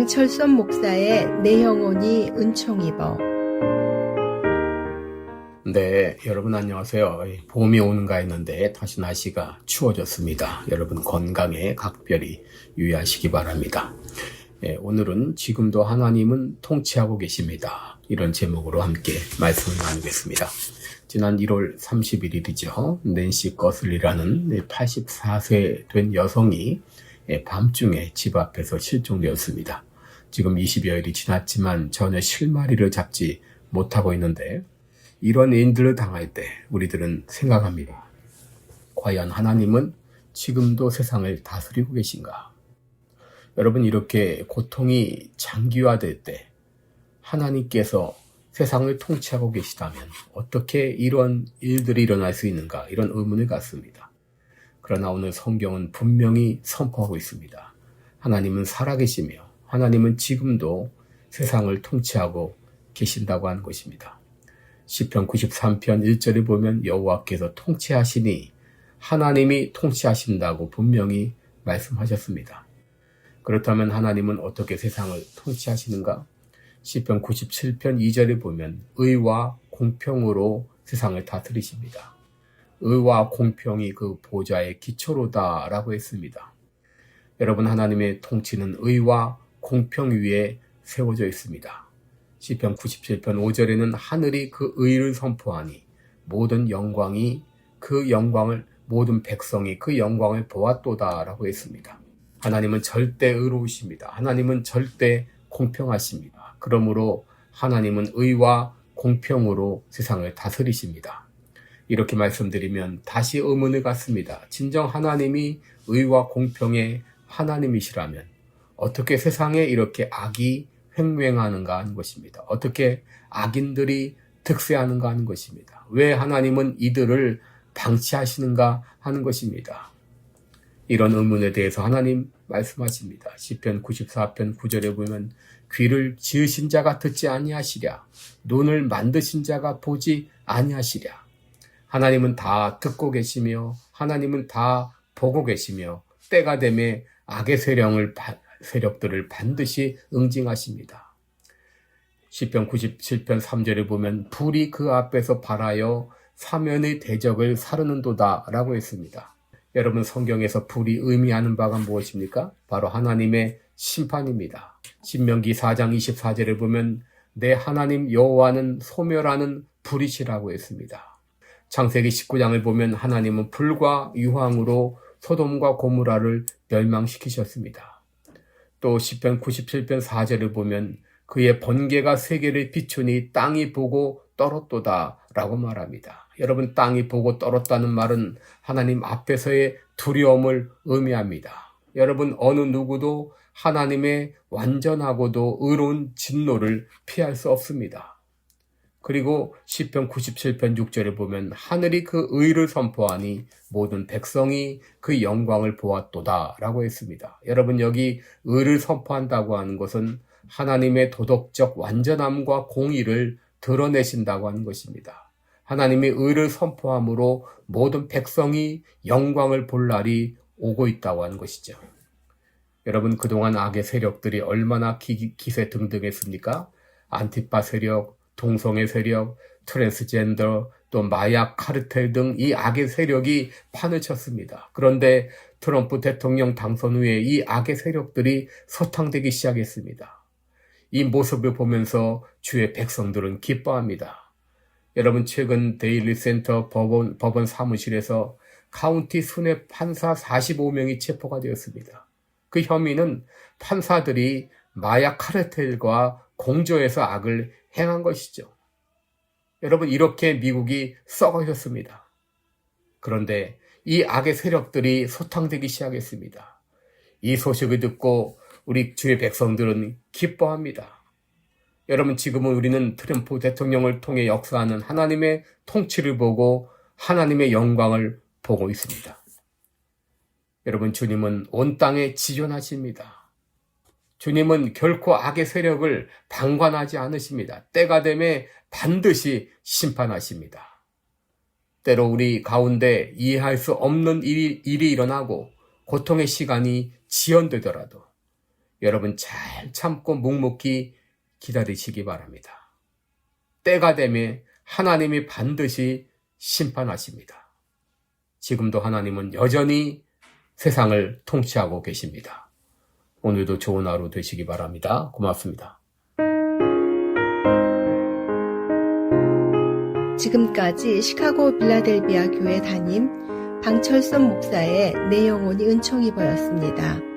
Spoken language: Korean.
양철선 목사의 내 영혼이 은총 입어. 네, 여러분 안녕하세요. 봄이 오는가 했는데 다시 날씨가 추워졌습니다. 여러분 건강에 각별히 유의하시기 바랍니다. 오늘은 지금도 하나님은 통치하고 계십니다. 이런 제목으로 함께 말씀을 나누겠습니다. 지난 1월 31일이죠. 낸시 거슬리라는 84세 된 여성이 밤중에 집 앞에서 실종되었습니다. 지금 20여일이 지났지만 전혀 실마리를 잡지 못하고 있는데 이런 일들을 당할 때 우리들은 생각합니다. 과연 하나님은 지금도 세상을 다스리고 계신가? 여러분, 이렇게 고통이 장기화될 때 하나님께서 세상을 통치하고 계시다면 어떻게 이런 일들이 일어날 수 있는가? 이런 의문을 갖습니다. 그러나 오늘 성경은 분명히 선포하고 있습니다. 하나님은 살아계시며 하나님은 지금도 세상을 통치하고 계신다고 하는 것입니다. 시편 93편 1절에 보면 여호와께서 통치하시니 하나님이 통치하신다고 분명히 말씀하셨습니다. 그렇다면 하나님은 어떻게 세상을 통치하시는가? 시편 97편 2절에 보면 의와 공평으로 세상을 다스리십니다. 의와 공평이 그 보좌의 기초로다라고 했습니다. 여러분, 하나님의 통치는 의와 공평 위에 세워져 있습니다. 시편 97편 5절에는 하늘이 그 의를 선포하니 모든 백성이 그 영광을 보았도다라고 했습니다. 하나님은 절대 의로우십니다. 하나님은 절대 공평하십니다. 그러므로 하나님은 의와 공평으로 세상을 다스리십니다. 이렇게 말씀드리면 다시 의문을 갖습니다. 진정 하나님이 의와 공평의 하나님이시라면 어떻게 세상에 이렇게 악이 횡행하는가 하는 것입니다. 어떻게 악인들이 득세하는가 하는 것입니다. 왜 하나님은 이들을 방치하시는가 하는 것입니다. 이런 의문에 대해서 하나님 말씀하십니다. 시편 94편 9절에 보면 귀를 지으신 자가 듣지 아니하시랴, 눈을 만드신 자가 보지 아니하시랴. 하나님은 다 듣고 계시며 하나님은 다 보고 계시며 때가 되매 악의 세력들을 반드시 응징하십니다. 시편 97편 3절에 보면 불이 그 앞에서 발하여 사면의 대적을 사르는도다 라고 했습니다. 여러분, 성경에서 불이 의미하는 바가 무엇입니까? 바로 하나님의 심판입니다. 신명기 4장 24절에 보면 내 하나님 여호와는 소멸하는 불이시라고 했습니다. 창세기 19장을 보면 하나님은 불과 유황으로 소돔과 고모라를 멸망시키셨습니다. 또 시편 97편 4절을 보면 그의 번개가 세계를 비추니 땅이 보고 떨었도다 라고 말합니다. 여러분, 땅이 보고 떨었다는 말은 하나님 앞에서의 두려움을 의미합니다. 여러분, 어느 누구도 하나님의 완전하고도 의로운 진노를 피할 수 없습니다. 그리고 시편 97편 6절에 보면 하늘이 그 의를 선포하니 모든 백성이 그 영광을 보았도다 라고 했습니다. 여러분, 여기 의를 선포한다고 하는 것은 하나님의 도덕적 완전함과 공의를 드러내신다고 하는 것입니다. 하나님의 의를 선포함으로 모든 백성이 영광을 볼 날이 오고 있다고 하는 것이죠. 여러분, 그동안 악의 세력들이 얼마나 기세등등했습니까? 안티파 세력, 동성애 세력, 트랜스젠더, 또 마약 카르텔 등 이 악의 세력이 판을 쳤습니다. 그런데 트럼프 대통령 당선 후에 이 악의 세력들이 소탕되기 시작했습니다. 이 모습을 보면서 주의 백성들은 기뻐합니다. 여러분, 최근 데일리 센터 법원 사무실에서 카운티 순회 판사 45명이 체포가 되었습니다. 그 혐의는 판사들이 마약 카르텔과 공조해서 악을 행한 것이죠. 여러분, 이렇게 미국이 썩어졌습니다. 그런데 이 악의 세력들이 소탕되기 시작했습니다. 이 소식을 듣고 우리 주의 백성들은 기뻐합니다. 여러분, 지금은 우리는 트럼프 대통령을 통해 역사하는 하나님의 통치를 보고 하나님의 영광을 보고 있습니다. 여러분, 주님은 온 땅에 지존하십니다. 주님은 결코 악의 세력을 방관하지 않으십니다. 때가 되매 반드시 심판하십니다. 때로 우리 가운데 이해할 수 없는 일이 일어나고 고통의 시간이 지연되더라도 여러분 잘 참고 묵묵히 기다리시기 바랍니다. 때가 되면 하나님이 반드시 심판하십니다. 지금도 하나님은 여전히 세상을 통치하고 계십니다. 오늘도 좋은 하루 되시기 바랍니다. 고맙습니다. 지금까지 시카고 빌라델비아 교회 담임 방철선 목사의 내 영혼이 은총이 보였습니다.